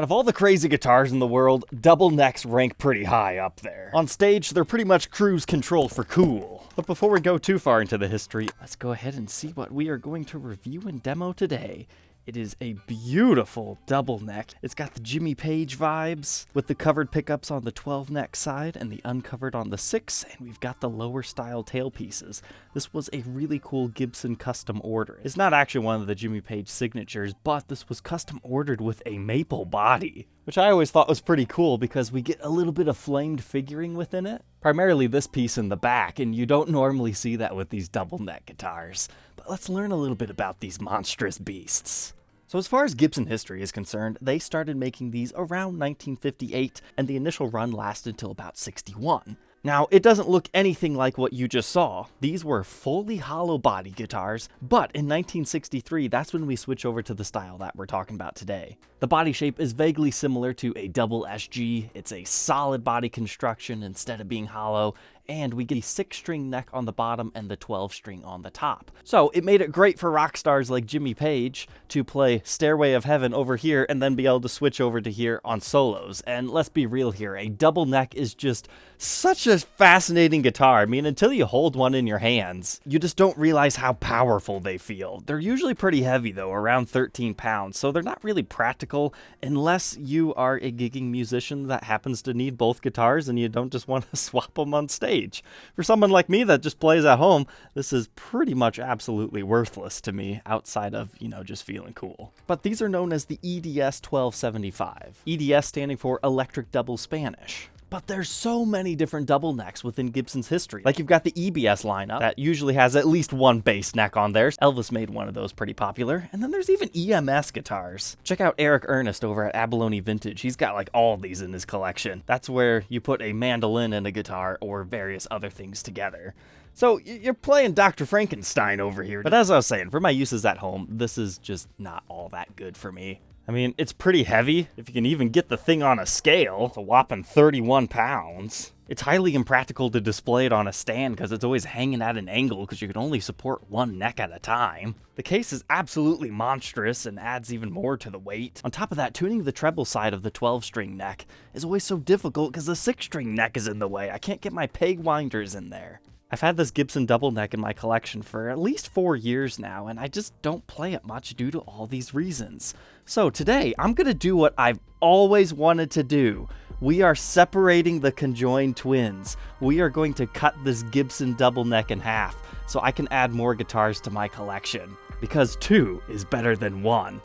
Out of all the crazy guitars in the world, double necks rank pretty high up there. On stage, they're pretty much cruise control for cool. But before we go too far into the history, let's go ahead and see what we are going to review and demo today. It is a beautiful double neck. It's got the Jimmy Page vibes with the covered pickups on the 12 neck side and the uncovered on the 6, and we've got the lower style tailpieces. This was a really cool Gibson custom order. It's not actually one of the Jimmy Page signatures, but this was custom ordered with a maple body, which I always thought was pretty cool because we get a little bit of flamed figuring within it. Primarily this piece in the back, and you don't normally see that with these double neck guitars. But let's learn a little bit about these monstrous beasts. So as far as Gibson history is concerned, they started making these around 1958, and the initial run lasted till about 61. Now, it doesn't look anything like what you just saw. These were fully hollow body guitars, but in 1963, that's when we switch over to the style that we're talking about today. The body shape is vaguely similar to a double SG. It's a solid body construction instead of being hollow, and we get a 6-string neck on the bottom and the 12-string on the top. So it made it great for rock stars like Jimmy Page to play Stairway of Heaven over here and then be able to switch over to here on solos. And let's be real here, a double neck is just such a fascinating guitar. I mean, until you hold one in your hands, you just don't realize how powerful they feel. They're usually pretty heavy though, around 13 pounds, so they're not really practical unless you are a gigging musician that happens to need both guitars and you don't just want to swap them on stage. For someone like me that just plays at home, this is pretty much absolutely worthless to me outside of, just feeling cool. But these are known as the EDS-1275. EDS standing for Electric Double Spanish. But there's so many different double necks within Gibson's history. Like you've got the EBS lineup that usually has at least one bass neck on there. Elvis made one of those pretty popular. And then there's even EMS guitars. Check out Eric Ernest over at Abalone Vintage. He's got like all these in his collection. That's where you put a mandolin and a guitar or various other things together. So you're playing Dr. Frankenstein over here. But as I was saying, for my uses at home, this is just not all that good for me. I mean, it's pretty heavy, if you can even get the thing on a scale. It's a whopping 31 pounds. It's highly impractical to display it on a stand because it's always hanging at an angle because you can only support one neck at a time. The case is absolutely monstrous and adds even more to the weight. On top of that, tuning the treble side of the 12-string neck is always so difficult because the 6-string neck is in the way. I can't get my peg winders in there. I've had this Gibson double neck in my collection for at least 4 years now, and I just don't play it much due to all these reasons. So today, I'm going to do what I've always wanted to do. We are separating the conjoined twins. We are going to cut this Gibson double neck in half so I can add more guitars to my collection. Because 2 is better than 1.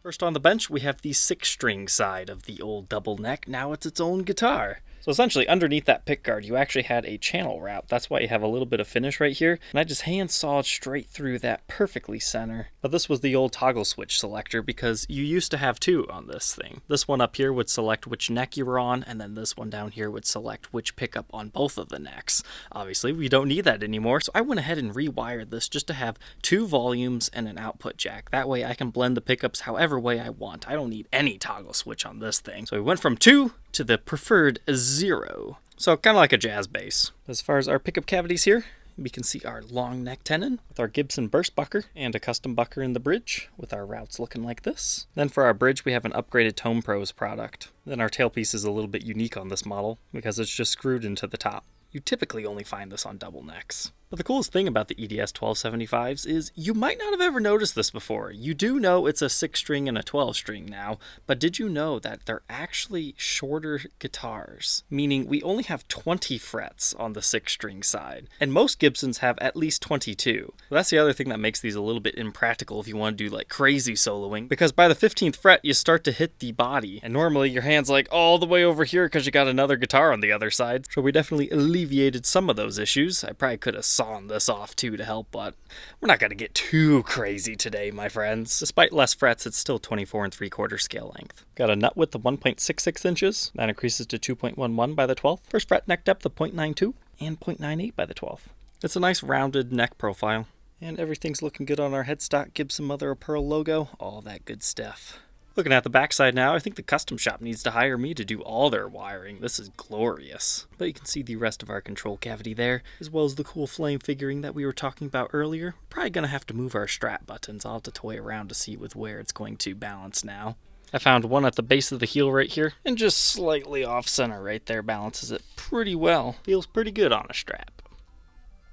First on the bench, we have the 6-string side of the old double neck. Now it's its own guitar. So essentially, underneath that pickguard, you actually had a channel route. That's why you have a little bit of finish right here. And I just hand sawed straight through that perfectly center. But this was the old toggle switch selector because you used to have two on this thing. This one up here would select which neck you were on, and then this one down here would select which pickup on both of the necks. Obviously, we don't need that anymore, so I went ahead and rewired this just to have two volumes and an output jack. That way I can blend the pickups however way I want. I don't need any toggle switch on this thing. So we went from 2 to the preferred 0. So kind of like a jazz bass. As far as our pickup cavities here, we can see our long neck tenon with our Gibson burst bucker and a custom bucker in the bridge with our routes looking like this. Then for our bridge, we have an upgraded Tone Pros product. Then our tailpiece is a little bit unique on this model because it's just screwed into the top. You typically only find this on double necks. But the coolest thing about the EDS-1275s is you might not have ever noticed this before. You do know it's a 6-string and a 12-string now, but did you know that they're actually shorter guitars? Meaning we only have 20 frets on the 6-string side, and most Gibsons have at least 22. Well, that's the other thing that makes these a little bit impractical if you want to do like crazy soloing, because by the 15th fret you start to hit the body, and normally your hand's like all the way over here because you got another guitar on the other side. So we definitely alleviated some of those issues. I probably could have sawn this off too to help, but we're not going to get too crazy today, my friends. Despite less frets, it's still 24 3/4 scale length. Got a nut width of 1.66 inches. That increases to 2.11 by the 12th. First fret neck depth of 0.92 and 0.98 by the 12th. It's a nice rounded neck profile. And everything's looking good on our headstock Gibson mother of pearl logo. All that good stuff. Looking at the backside now, I think the custom shop needs to hire me to do all their wiring. This is glorious. But you can see the rest of our control cavity there, as well as the cool flame figuring that we were talking about earlier. Probably going to have to move our strap buttons. I'll have to toy around to see with where it's going to balance now. I found one at the base of the heel right here, and just slightly off center right there balances it pretty well. Feels pretty good on a strap.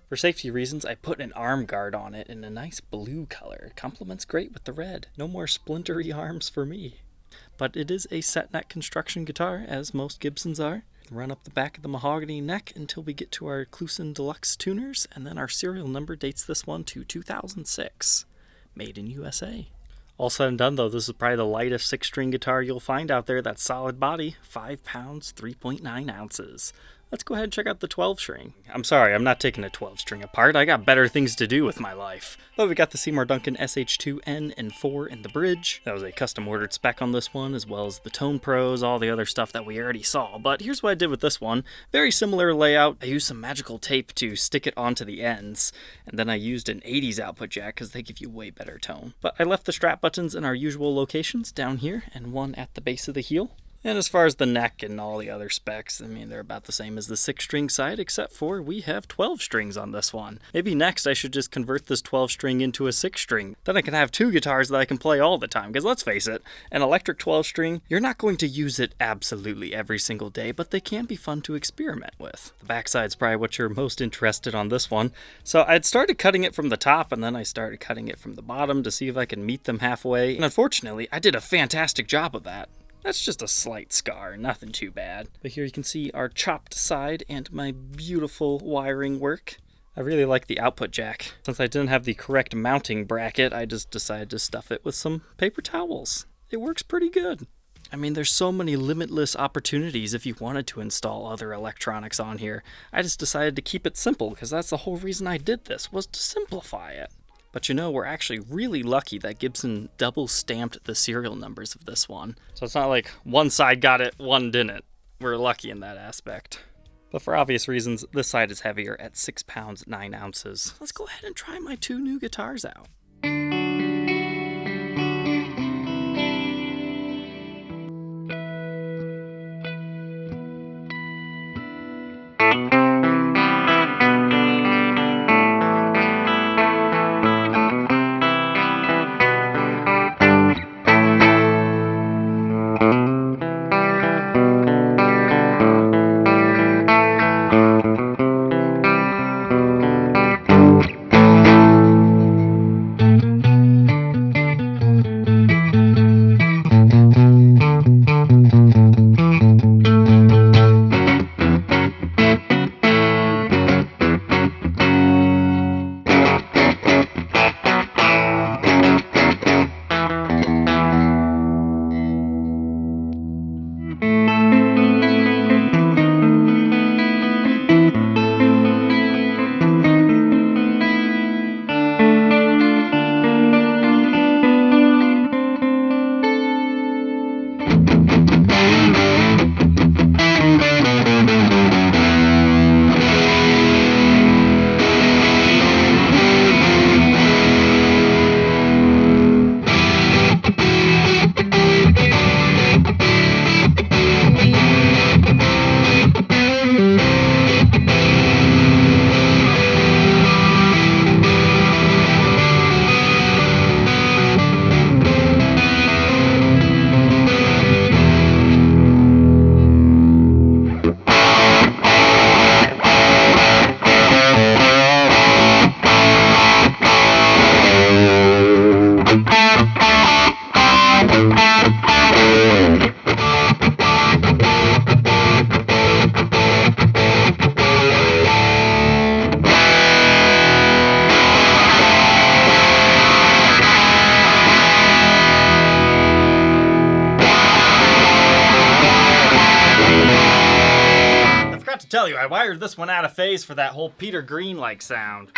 For safety reasons, I put an arm guard on it in a nice blue color. It complements great with the red. No more splintery arms for me. But it is a set neck construction guitar, as most Gibsons are. Run up the back of the mahogany neck until we get to our Chibson Deluxe tuners, and then our serial number dates this one to 2006. Made in USA. All said and done though, this is probably the lightest 6-string guitar you'll find out there that's solid body, 5 pounds, 3.9 ounces. Let's go ahead and check out the 12-string. I'm sorry, I'm not taking a 12-string apart. I got better things to do with my life. But we got the Seymour Duncan SH2N and 4 in the bridge. That was a custom ordered spec on this one, as well as the Tone Pros, all the other stuff that we already saw. But here's what I did with this one. Very similar layout. I used some magical tape to stick it onto the ends. And then I used an 80s output jack because they give you way better tone. But I left the strap buttons in our usual locations down here and one at the base of the heel. And as far as the neck and all the other specs, I mean, they're about the same as the 6-string side, except for we have 12 strings on this one. Maybe next I should just convert this 12-string into a 6-string. Then I can have 2 guitars that I can play all the time, because let's face it, an electric 12-string, you're not going to use it absolutely every single day, but they can be fun to experiment with. The backside's probably what you're most interested on this one. So I'd started cutting it from the top, and then I started cutting it from the bottom to see if I can meet them halfway, and unfortunately, I did a fantastic job of that. That's just a slight scar, nothing too bad. But here you can see our chopped side and my beautiful wiring work. I really like the output jack. Since I didn't have the correct mounting bracket, I just decided to stuff it with some paper towels. It works pretty good. I mean, there's so many limitless opportunities if you wanted to install other electronics on here. I just decided to keep it simple because that's the whole reason I did this, was to simplify it. But you know, we're actually really lucky that Gibson double stamped the serial numbers of this one. So it's not like one side got it, one didn't. We're lucky in that aspect. But for obvious reasons, this side is heavier at 6 pounds, 9 ounces. Let's go ahead and try my 2 new guitars out. forgot to tell you, I wired this one out of phase for that whole Peter Green-like sound.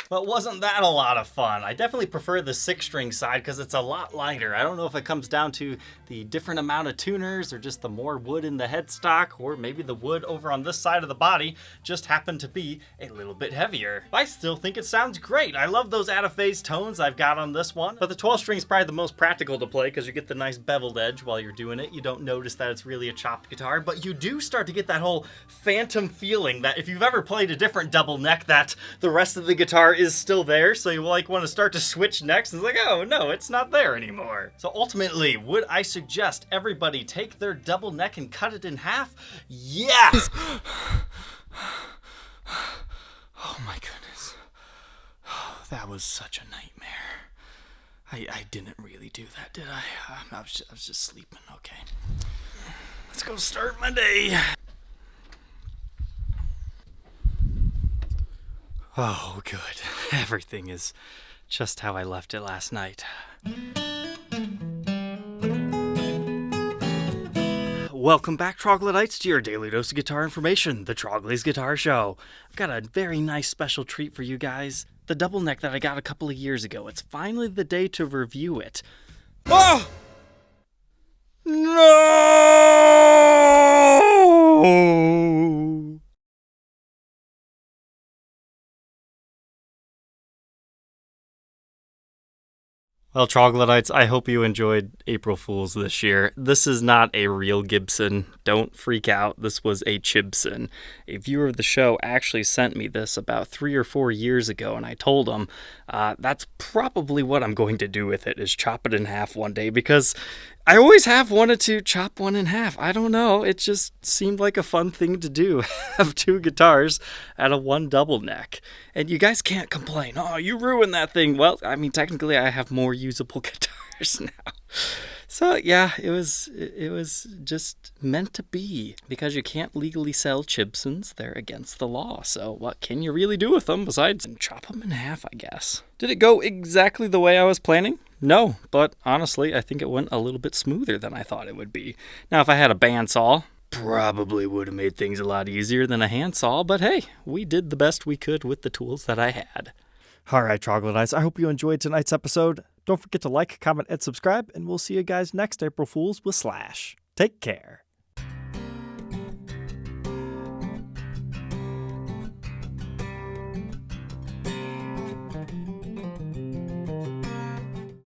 But wasn't that a lot of fun? I definitely prefer the 6-string side because it's a lot lighter. I don't know if it comes down to the different amount of tuners or just the more wood in the headstock, or maybe the wood over on this side of the body just happened to be a little bit heavier. I still think it sounds great. I love those out-of-phase tones I've got on this one. But the 12-string is probably the most practical to play because you get the nice beveled edge while you're doing it. You don't notice that it's really a chopped guitar, but you do start to get that whole phantom feeling that if you've ever played a different double neck, that the rest of the guitar is still there, so you like want to start to switch necks, and it's like, oh no, it's not there anymore. So ultimately, would I suggest everybody take their double neck and cut it in half? Yes! Oh my goodness. Oh, that was such a nightmare. I didn't really do that, did I? I was just sleeping. Okay. Let's go start my day. Oh, good. Everything is just how I left it last night. Welcome back, Troglodytes, to your daily dose of guitar information, the Trogly's Guitar Show. I've got a very nice special treat for you guys. The double neck that I got a couple of years ago. It's finally the day to review it. Oh! No! Well, Troglodytes, I hope you enjoyed April Fool's this year. This is not a real Gibson. Don't freak out. This was a Chibson. A viewer of the show actually sent me this about 3 or 4 years ago, and I told him that's probably what I'm going to do with it, is chop it in half one day, because I always have wanted to chop one in half. I don't know. It just seemed like a fun thing to do. Have 2 guitars at a 1 double neck. And you guys can't complain. Oh, you ruined that thing. Well, I mean, technically I have more usable guitars now. So yeah, it was just meant to be, because you can't legally sell Chibsons. They're against the law. So what can you really do with them besides chop them in half, I guess? Did it go exactly the way I was planning? No, but honestly, I think it went a little bit smoother than I thought it would be. Now, if I had a bandsaw, probably would have made things a lot easier than a handsaw, but hey, we did the best we could with the tools that I had. All right, Troglodytes, I hope you enjoyed tonight's episode. Don't forget to like, comment, and subscribe, and we'll see you guys next April Fools with Slash. Take care.